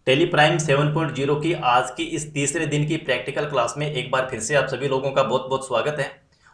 Tally Prime 7.0 की आज की इस तीसरे दिन की प्रैक्टिकल क्लास में एक बार फिर से आप सभी लोगों का बहुत बहुत स्वागत है।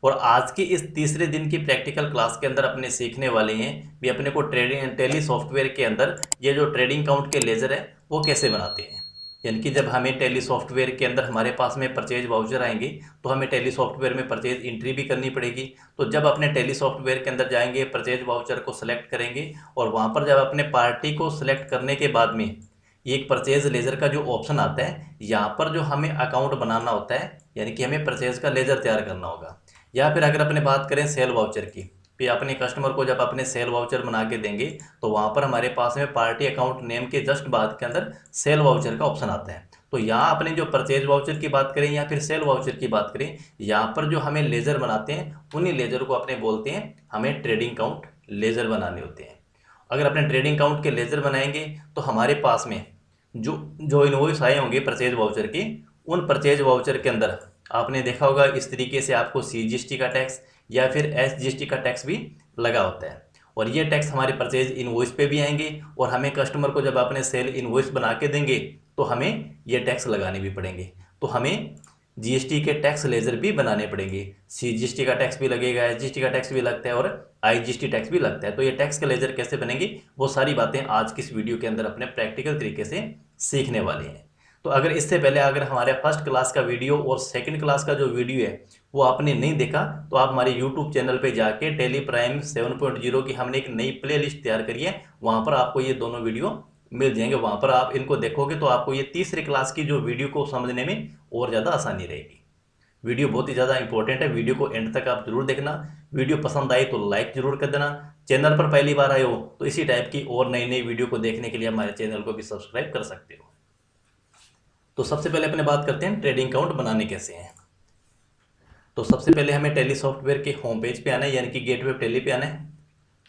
और आज की इस तीसरे दिन की प्रैक्टिकल क्लास के अंदर अपने सीखने वाले हैं भी अपने को ट्रेडिंग टेली सॉफ्टवेयर के अंदर ये जो ट्रेडिंग काउंट के लेजर है वो कैसे बनाते हैं। यानी कि जब हमें टेली सॉफ्टवेयर के अंदर हमारे पास में परचेज वाउचर आएंगे तो हमें टेली सॉफ्टवेयर में परचेज एंट्री भी करनी पड़ेगी। तो जब अपने टेली सॉफ्टवेयर के अंदर जाएंगे, परचेज वाउचर को सिलेक्ट करेंगे और वहाँ पर जब अपने पार्टी को सिलेक्ट करने के बाद में ये एक परचेज लेजर का जो ऑप्शन आता है, यहाँ पर जो हमें अकाउंट बनाना होता है, यानी कि हमें परचेज का लेजर तैयार करना होगा। या फिर अगर अपने बात करें सेल वाउचर की, फिर अपने कस्टमर को जब अपने सेल वाउचर बना के देंगे तो वहाँ पर हमारे पास में पार्टी अकाउंट नेम के जस्ट बाद के अंदर सेल वाउचर का ऑप्शन आता है। तो यहाँ अपने जो परचेज वाउचर की बात करें या फिर सेल वाउचर की बात करें, यहाँ पर जो हमें लेजर बनाते हैं उन्हीं लेजर को अपने बोलते हैं हमें ट्रेडिंग काउंट लेजर बनाने होते हैं। अगर अपने ट्रेडिंग काउंट के लेजर बनाएंगे तो हमारे पास में जो जो इनवॉइस आए होंगे परचेज वाउचर के, उन परचेज वाउचर के अंदर आपने देखा होगा इस तरीके से आपको CGST का टैक्स या फिर SGST का टैक्स भी लगा होता है। और ये टैक्स हमारे परचेज इनवॉइस पे भी आएंगे और हमें कस्टमर को जब अपने सेल इनवॉइस बना के देंगे तो हमें ये टैक्स लगाने भी पड़ेंगे। तो हमें GST के टैक्स लेजर भी बनाने पड़ेंगे। CGST का टैक्स भी लगेगा, SGST का टैक्स भी लगता है और IGST टैक्स भी लगता है। तो ये टैक्स के लेजर कैसे बनेंगे वो सारी बातें आज की इस वीडियो के अंदर अपने प्रैक्टिकल तरीके से सीखने वाले हैं। तो अगर इससे पहले अगर हमारे फर्स्ट क्लास का वीडियो और सेकंड क्लास का जो वीडियो है वो आपने नहीं देखा तो आप हमारे यूट्यूब चैनल पे जाके टेली प्राइम 7.0 की हमने एक नई प्लेलिस्ट तैयार करी है, वहाँ पर आपको ये दोनों वीडियो मिल जाएंगे। वहाँ पर आप इनको देखोगे तो आपको ये तीसरी क्लास की जो वीडियो को समझने में और ज़्यादा आसानी रहेगी। वीडियो बहुत ही ज़्यादा इंपॉर्टेंट है, वीडियो को एंड तक आप जरूर देखना। वीडियो पसंद आई तो लाइक जरूर कर देना। चैनल पर पहली बार आए हो तो इसी टाइप की और नई नई वीडियो को देखने के लिए हमारे चैनल को भी सब्सक्राइब कर सकते हो। तो सबसे पहले अपने बात करते हैं ट्रेडिंग अकाउंट बनाने कैसे हैं। तो सबसे पहले हमें टेली सॉफ्टवेयर के होम पेज पे आना है, यानी कि गेटवे टेली पे आना है।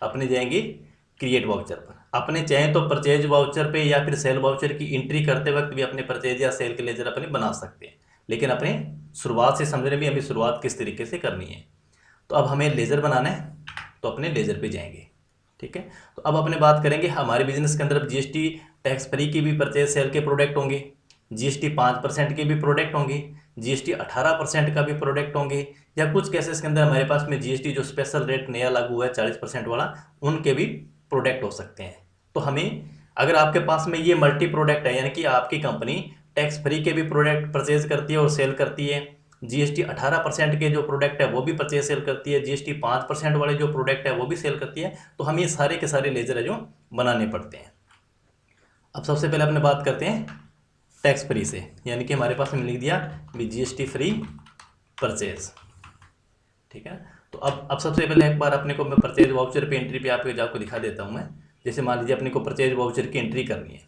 अपने जाएंगे क्रिएट वाउचर पर। अपने चाहें तो परचेज वाउचर पे या फिर सेल वाउचर की एंट्री करते वक्त भी अपने परचेज या सेल के लेजर अपने बना सकते हैं, लेकिन अपने शुरुआत से समझने भी हमें शुरुआत किस तरीके से करनी है। तो अब हमें लेजर बनाना है तो अपने लेजर पे जाएंगे। ठीक है, तो अब अपने बात करेंगे हमारे बिजनेस के अंदर अब GST टैक्स फ्री की भी परचेज सेल के प्रोडक्ट होंगे, GST 5% के भी प्रोडक्ट होंगे, GST 18% का भी प्रोडक्ट होंगे, या कुछ केसेस के अंदर हमारे पास में GST जो स्पेशल रेट नया लागू हुआ है 40% वाला, उनके भी प्रोडक्ट हो सकते हैं। तो हमें अगर आपके पास में ये मल्टी प्रोडक्ट है, यानी कि आपकी कंपनी टैक्स फ्री के भी प्रोडक्ट परचेज करती है और सेल करती है, GST 18% के जो प्रोडक्ट है वो भी परचेज सेल करती है, GST 5% वाले जो प्रोडक्ट है वो भी सेल करती है, तो हमें ये सारे के सारे लेजर है जो बनाने पड़ते हैं। अब सबसे पहले अपने बात करते हैं टैक्स फ्री से, यानी कि हमारे पास में लिख दिया भी GST फ्री परचेज। ठीक है, तो अब सबसे पहले एक बार अपने को मैं परचेज वाउचर पे एंट्री पे आपको दिखा देता हूँ मैं। जैसे मान लीजिए अपने को परचेज वाउचर की एंट्री करनी है,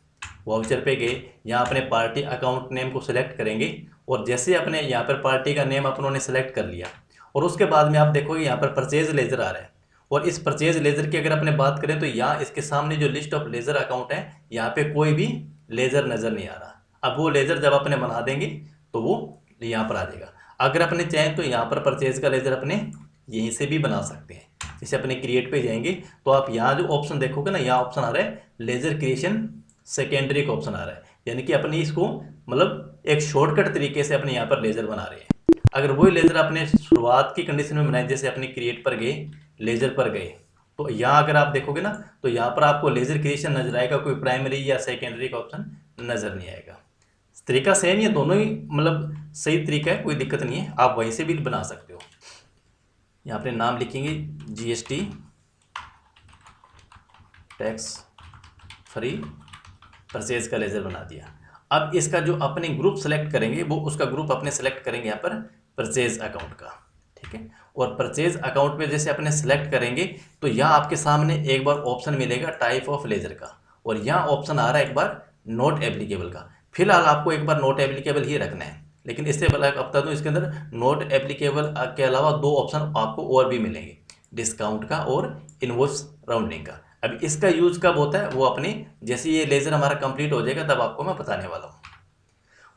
वाउचर पे गए, यहाँ अपने पार्टी अकाउंट नेम को सिलेक्ट करेंगे और जैसे अपने यहाँ पर पार्टी का नेम अपनों ने सेलेक्ट कर लिया और उसके बाद में आप देखोगे यहाँ पर परचेज लेजर आ रहा है। और इस परचेज लेजर की अगर अपने बात करें तो यहाँ इसके सामने जो लिस्ट ऑफ लेजर अकाउंट है, यहाँ पे कोई भी लेजर नज़र नहीं आ रहा। अब वो लेजर जब अपने बना देंगे तो वो यहाँ पर आ जाएगा। अगर अपने चाहें तो यहाँ पर परचेज का लेजर अपने यहीं से भी बना सकते हैं। जैसे अपने क्रिएट पे जाएंगे तो आप यहाँ जो ऑप्शन देखोगे ना, यहाँ ऑप्शन आ रहा है लेजर क्रिएशन सेकेंडरी का ऑप्शन आ रहा है, यानी कि अपनी इसको मतलब एक शॉर्टकट तरीके से अपने यहाँ पर लेजर बना रहे हैं। अगर वही लेजर अपने शुरुआत की कंडीशन में बनाए, जैसे अपने क्रिएट पर गए, लेजर पर गए, तो यहाँ अगर आप देखोगे ना तो यहाँ पर आपको लेजर क्रिएशन नजर आएगा, कोई प्राइमरी या सेकेंडरी का ऑप्शन नजर नहीं आएगा। तरीका सेम ही है, दोनों ही मतलब सही तरीका है, कोई दिक्कत नहीं है, आप वहीं से भी बना सकते हो। यहाँ अपने नाम लिखेंगे GST टैक्स फ्री परचेज का लेजर बना दिया। अब इसका जो अपने ग्रुप सेलेक्ट करेंगे वो उसका ग्रुप अपने सेलेक्ट करेंगे यहाँ पर परचेज अकाउंट का। ठीक है, और परचेज अकाउंट में जैसे अपने सेलेक्ट करेंगे तो यहाँ आपके सामने एक बार ऑप्शन मिलेगा टाइप ऑफ लेजर का, और यहाँ ऑप्शन आ रहा है एक बार नॉट एप्लीकेबल का। फिलहाल आपको एक बार नॉट एप्लीकेबल ही रखना है, लेकिन इससे पहले अब बता दूँ इसके अंदर नॉट एप्लीकेबल के अलावा दो ऑप्शन आपको और भी मिलेंगे, डिस्काउंट का और इनवॉइस राउंडिंग का। अब इसका यूज कब होता है वो अपने जैसे ये लेजर हमारा कंप्लीट हो जाएगा तब आपको मैं बताने वाला हूँ।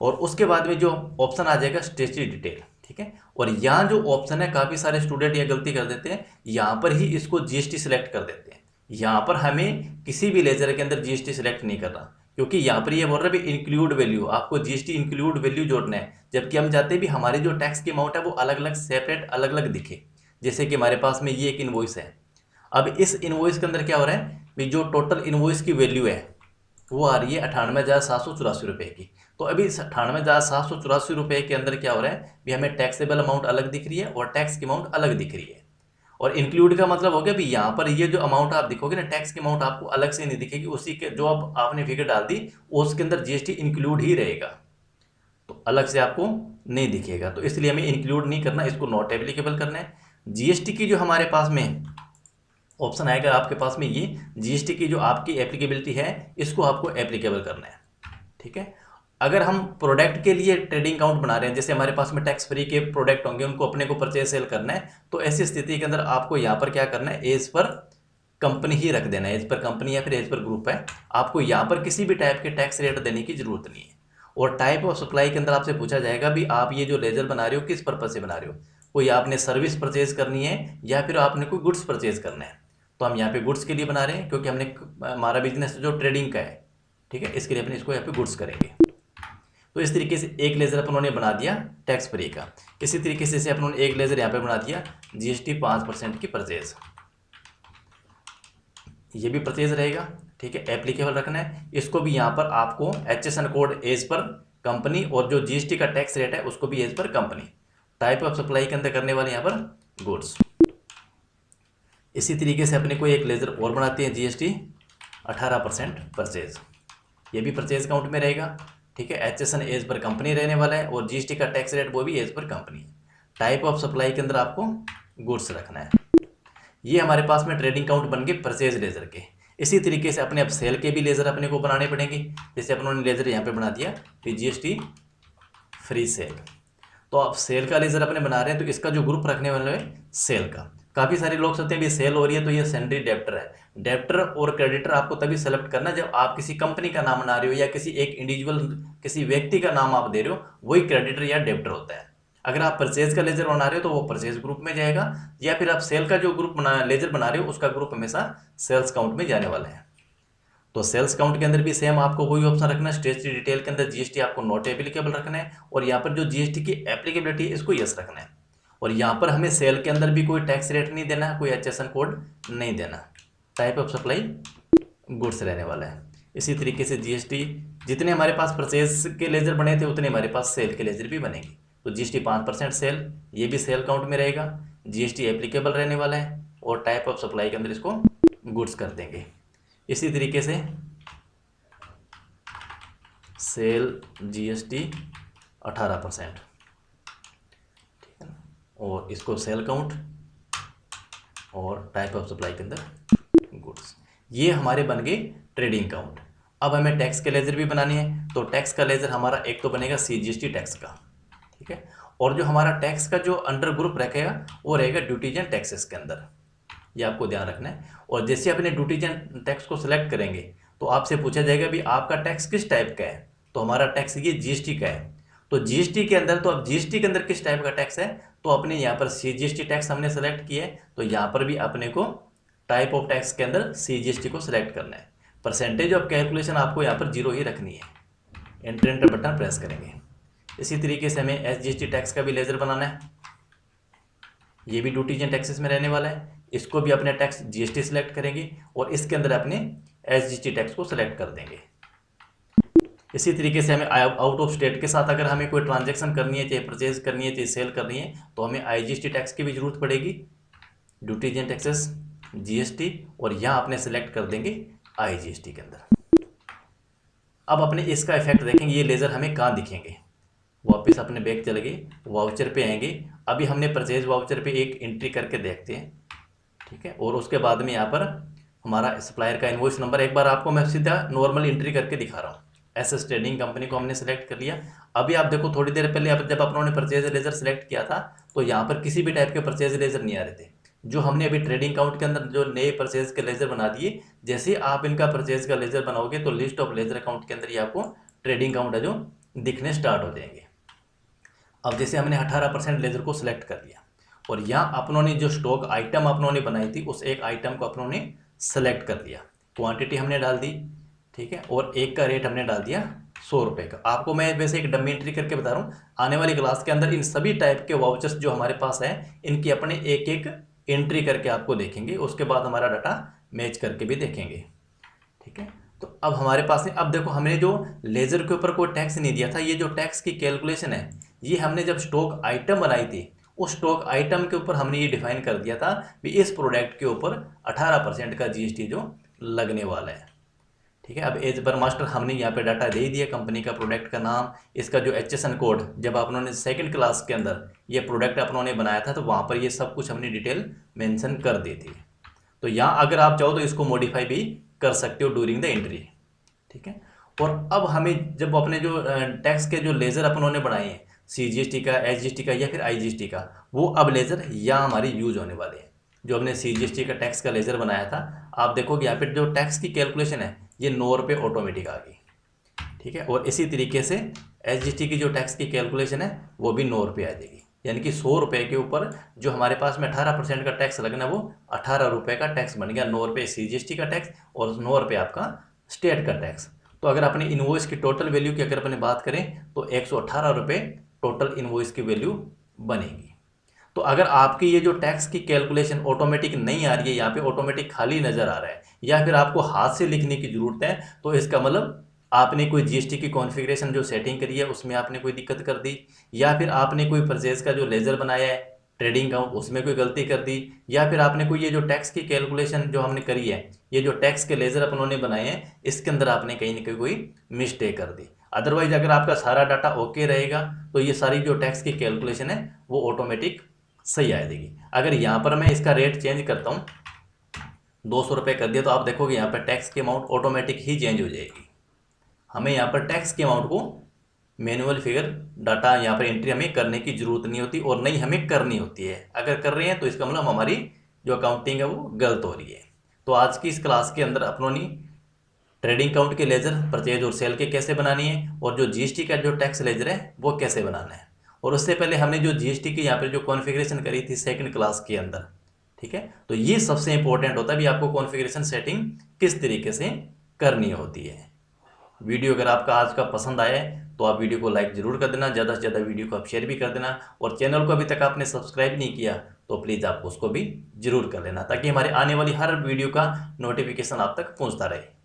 और उसके बाद में जो ऑप्शन आ जाएगा स्ट्रेटजी डिटेल। ठीक है, और यहाँ जो ऑप्शन है काफ़ी सारे स्टूडेंट ये गलती कर देते हैं, यहाँ पर ही इसको GST सिलेक्ट कर देते हैं। यहाँ पर हमें किसी भी लेजर के अंदर GST सिलेक्ट नहीं करना, क्योंकि यहाँ पर ये बोल रहा है भी इंक्लूड वैल्यू, आपको जीएसटी इंक्लूड वैल्यू जोड़ना है, जबकि हम चाहते हैं भी हमारी जो टैक्स की अमाउंट है वो अलग अलग सेपरेट अलग अलग दिखे। जैसे कि हमारे पास में ये एक इनवॉइस है, अब इस इनवॉइस के अंदर क्या हो रहा है भी जो टोटल इनवॉइस की वैल्यू है वो आ रही है 98,784 रुपये की। तो अभी इस 98,784 रुपये के अंदर क्या हो रहा है भी हमें टैक्सेबल अमाउंट अलग दिख रही है और टैक्स की अमाउंट अलग दिख रही है। और इंक्लूड का मतलब हो गया भी यहाँ पर ये जो अमाउंट आप दिखोगे ना, टैक्स की अमाउंट आपको अलग से नहीं दिखेगी, उसी के जो अब आपने फिगर डाल दी उसके अंदर जीएसटी इंक्लूड ही रहेगा, तो अलग से आपको नहीं दिखेगा। तो इसलिए हमें इंक्लूड नहीं करना, इसको नॉट एप्लीकेबल करना है। जीएसटी की जो हमारे पास में ऑप्शन आएगा आपके पास में, ये जीएसटी की जो आपकी एप्लीकेबिलिटी है इसको आपको एप्लीकेबल करना है, ठीक है। अगर हम प्रोडक्ट के लिए ट्रेडिंग अकाउंट बना रहे हैं, जैसे हमारे पास में टैक्स फ्री के प्रोडक्ट होंगे, उनको अपने को परचेज सेल करना है, तो ऐसी स्थिति के अंदर आपको यहाँ पर क्या करना है, एज पर कंपनी ही रख देना है, एज पर कंपनी या फिर एज पर ग्रुप है। आपको यहाँ पर किसी भी टाइप के टैक्स रेट देने की जरूरत नहीं है। और टाइप ऑफ सप्लाई के अंदर आपसे पूछा जाएगा भी आप ये जो लेजर बना रहे हो किस पर्पज से बना रहे हो, कोई आपने सर्विस परचेज करनी है या फिर आपने कोई गुड्स परचेज करना है। तो हम यहाँ पे गुड्स के लिए बना रहे हैं, क्योंकि हमने हमारा बिजनेस जो ट्रेडिंग का है, ठीक है, इसके लिए अपने इसको यहाँ पे गुड्स करेंगे। तो इस तरीके से एक लेजर अपन ने बना दिया टैक्स फ्री का। इसी तरीके से अपन ने एक लेजर यहाँ पे बना दिया जीएसटी 5% की परचेज, ये भी परचेज रहेगा, ठीक है, एप्लीकेबल रखना है। इसको भी यहाँ पर आपको HSN code as per company और जो जीएसटी का टैक्स रेट है उसको भी as per company. Type of supply के अंदर करने वाले यहाँ पर गुड्स। इसी तरीके से अपने को एक लेजर और बनाते हैं जीएसटी 18% परचेज, ये भी परचेज काउंट में रहेगा, ठीक है। HSN एज पर कंपनी रहने वाला है और जीएसटी का टैक्स रेट वो भी as per company. Type of supply के अंदर आपको गुड्स रखना है। ये हमारे पास में ट्रेडिंग काउंट बन गए परचेज लेजर के। इसी तरीके से अपने अब सेल के भी लेजर अपने को बनाने पड़ेंगे। जैसे अपनों ने लेजर यहाँ पे बना दिया कि जीएसटी फ्री सेल, तो आप सेल का लेजर अपने बना रहे हैं, तो इसका जो ग्रुप रखने वाले है सेल का। काफ़ी सारे लोग सोचते हैं भी सेल हो रही है तो ये सेंड्री डेप्टर है। डेप्टर और क्रेडिटर आपको तभी सेलेक्ट करना जब आप किसी कंपनी का नाम बना रहे हो या किसी एक इंडिविजुअल किसी व्यक्ति का नाम आप दे रहे हो, वही क्रेडिटर या डेप्टर होता है। अगर आप परचेज का लेजर बना रहे हो तो वो परचेज ग्रुप में जाएगा, या फिर आप सेल का जो ग्रुप लेजर बना रहे हो उसका ग्रुप हमेशा सेल्स काउंट में जाने वाला है। तो सेल्स काउंट के अंदर भी सेम आपको वही ऑप्शन रखना है। स्टेटरी डिटेल के अंदर जीएसटी आपको नॉट एप्लीकेबल रखना है, और यहाँ पर जो जीएसटी की एप्लीकेबिलिटी है इसको यस रखना है। और यहाँ पर हमें सेल के अंदर भी कोई टैक्स रेट नहीं देना, कोई HSN कोड नहीं देना। टाइप ऑफ सप्लाई गुड्स रहने वाला है। इसी तरीके से जीएसटी जितने हमारे पास परचेज के लेजर बने थे उतने हमारे पास सेल के लेजर भी बनेंगे। तो जीएसटी 5% सेल, ये भी सेल काउंट में रहेगा, जीएसटी एप्लीकेबल रहने वाला है, और टाइप ऑफ सप्लाई के अंदर इसको गुड्स कर देंगे। इसी तरीके से सेल जीएसटी 18%, ठीक है ना, और इसको सेल काउंट और टाइप ऑफ सप्लाई के अंदर गुड्स। ये हमारे बन गए ट्रेडिंग काउंट। अब हमें टैक्स के लेजर भी बनाने हैं, तो टैक्स का लेजर हमारा एक तो बनेगा CGST टैक्स का, ठीक है, और जो हमारा टैक्स का जो अंडर ग्रुप रखेगा वो रहेगा ड्यूटीज एंड टैक्सेस के अंदर, ये आपको ध्यान रखना है। और जैसे अपने ड्यूटीज एंड टैक्स को सिलेक्ट करेंगे तो आपसे पूछा जाएगा भी आपका टैक्स किस टाइप का है, तो हमारा टैक्स ये जीएसटी का है। तो जीएसटी के अंदर, तो अब जीएसटी के अंदर किस टाइप का टैक्स है, तो अपने यहाँ पर CGST टैक्स हमने सेलेक्ट किया है, तो यहाँ पर भी अपने को टाइप ऑफ टैक्स के अंदर CGST को सिलेक्ट करना है। परसेंटेज ऑफ कैलकुलेशन आपको यहाँ पर 0 ही रखनी है। एंटर बटन प्रेस करेंगे। इसी तरीके से हमें SGST टैक्स का भी लेजर बनाना है, ये भी ड्यूटीज एंड टैक्सेस में रहने वाला है। इसको भी अपने टैक्स GST सेलेक्ट करेंगे और इसके अंदर अपने SGST टैक्स को सिलेक्ट कर देंगे। इसी तरीके से हमें आउट ऑफ स्टेट के साथ अगर हमें कोई ट्रांजैक्शन करनी है, चाहे परचेज करनी है, चाहे सेल करनी है, तो हमें IGST टैक्स की भी जरूरत पड़ेगी, ड्यूटीज एंड टैक्सेस GST, और यहाँ अपने सेलेक्ट कर देंगे IGST के अंदर। अब अपने इसका इफेक्ट देखेंगे, ये लेजर हमें कहाँ दिखेंगे। वापस अपने बैग चले गए, वाउचर पे आएंगे। अभी हमने परचेज वाउचर पे एक एंट्री करके देखते हैं, ठीक है, और उसके बाद में यहाँ पर हमारा सप्लायर का इनवॉइस नंबर एक बार आपको मैं सीधा नॉर्मल एंट्री करके दिखा रहा हूँ। SS ट्रेडिंग कंपनी को हमने सेलेक्ट कर लिया। अभी आप देखो थोड़ी देर पहले जब अपनों परचेज लेजर सेलेक्ट किया था तो यहाँ पर किसी भी टाइप के परचेज लेजर नहीं आ रहे थे। जो हमने अभी ट्रेडिंग काउंट के अंदर जो नए परचेज के लेजर बना दिए, जैसे आप इनका परचेज का लेजर बनाओगे तो लिस्ट ऑफ लेजर अकाउंट के अंदर ही आपको ट्रेडिंग काउंट है जो दिखने स्टार्ट हो जाएंगे। अब जैसे हमने 18% लेजर को सिलेक्ट कर लिया, और यहाँ अपनों ने जो स्टॉक आइटम अपनों ने बनाई थी उस एक आइटम को अपनों ने सेलेक्ट कर लिया, क्वांटिटी हमने डाल दी, ठीक है, और एक का रेट हमने डाल दिया 100 रुपये का। आपको मैं वैसे एक डमी एंट्री करके बता रहा हूँ, आने वाली क्लास के अंदर इन सभी टाइप के वाउचर्स जो हमारे पास है इनकी अपने एक एक एंट्री करके आपको देखेंगे, उसके बाद हमारा डाटा मैच करके भी देखेंगे। ठीक है, तो अब हमारे पास है, अब देखो हमने जो लेजर के ऊपर कोई टैक्स नहीं दिया था, ये जो टैक्स की कैलकुलेशन है ये हमने जब स्टॉक आइटम बनाई थी उस स्टॉक आइटम के ऊपर हमने ये डिफाइन कर दिया था कि इस प्रोडक्ट के ऊपर 18% का जीएसटी जो लगने वाला है। ठीक है, अब एज पर मास्टर हमने यहाँ पे डाटा दे दिया, कंपनी का प्रोडक्ट का नाम, इसका जो HSN कोड, जब आपने सेकंड क्लास के अंदर ये प्रोडक्ट अपनों बनाया था तो वहाँ पर ये सब कुछ हमने डिटेल मेंशन कर दी थी। तो यहाँ अगर आप चाहो तो इसको मॉडिफाई भी कर सकते हो ड्यूरिंग द एंट्री। ठीक है, और अब हमें जब अपने जो टैक्स के जो लेजर अपनों ने बनाए हैं CGST का, SGST का या फिर IGST का, वो अब लेजर यहाँ हमारी यूज होने वाले हैं। जो हमने CGST का टैक्स का लेजर बनाया था, आप देखोगे यहाँ पे जो टैक्स की कैलकुलेशन है ये 9 रुपये ऑटोमेटिक आ गई। ठीक है, और इसी तरीके से SGST की जो टैक्स की कैलकुलेशन है वो भी 9 रुपये आ जाएगी, यानी कि 100 रुपये के ऊपर जो हमारे पास में 18% का टैक्स लगना वो 18 रुपये का टैक्स बन गया। 9 रुपये CGST का टैक्स और 9 रुपये आपका स्टेट का टैक्स। तो अगर अपने इनवॉइस की टोटल वैल्यू की अगर अपने बात करें तो 118 रुपये टोटल इनवॉइस की वैल्यू बनेगी। तो अगर आपकी ये जो टैक्स की कैलकुलेशन ऑटोमेटिक नहीं आ रही है, यहाँ पे ऑटोमेटिक खाली नज़र आ रहा है, या फिर आपको हाथ से लिखने की ज़रूरत है, तो इसका मतलब आपने कोई GST की कॉन्फ़िगरेशन जो सेटिंग करी है उसमें आपने कोई दिक्कत कर दी, या फिर आपने कोई परचेज़ का जो लेजर बनाया है ट्रेडिंग अकाउंट उसमें कोई गलती कर दी, या फिर आपने कोई ये जो टैक्स की कैलकुलेशन जो हमने करी है, ये जो टैक्स के लेजर अपनों ने बनाए हैं इसके अंदर आपने कहीं ना कहीं कोई मिस्टेक कर दी। अदरवाइज अगर आपका सारा डाटा ओके रहेगा तो ये सारी जो टैक्स की कैलकुलेशन है वो ऑटोमेटिक सही आ जाएगी। अगर यहाँ पर मैं इसका रेट चेंज करता हूँ, 200 रुपये कर दिया, तो आप देखोगे यहाँ पर टैक्स की अमाउंट ऑटोमेटिक ही चेंज हो जाएगी। हमें यहाँ पर टैक्स की अमाउंट को मैनुअल फिगर डाटा यहाँ पर एंट्री हमें करने की ज़रूरत नहीं होती, और नहीं हमें करनी होती है। अगर कर रहे हैं तो इसका मतलब हमारी जो अकाउंटिंग है वो गलत हो रही है। तो आज की इस क्लास के अंदर अपनों ने ट्रेडिंग अकाउंट के लेजर परचेज और सेल के कैसे बनानी है, और जो GST का जो टैक्स लेजर है वो कैसे बनाना है, और उससे पहले हमने जो GST की यहाँ पर जो कॉन्फ़िगरेशन करी थी सेकंड क्लास के अंदर। ठीक है, तो ये सबसे इंपॉर्टेंट होता है भी आपको कॉन्फ़िगरेशन सेटिंग किस तरीके से करनी होती है। वीडियो अगर आपका आज का पसंद आया है तो आप वीडियो को लाइक ज़रूर कर देना, ज़्यादा से ज़्यादा वीडियो को आप शेयर भी कर देना, और चैनल को अभी तक आपने सब्सक्राइब नहीं किया तो प्लीज़ आप उसको भी ज़रूर कर लेना, ताकि हमारे आने वाली हर वीडियो का नोटिफिकेशन आप तक पहुंचता रहे।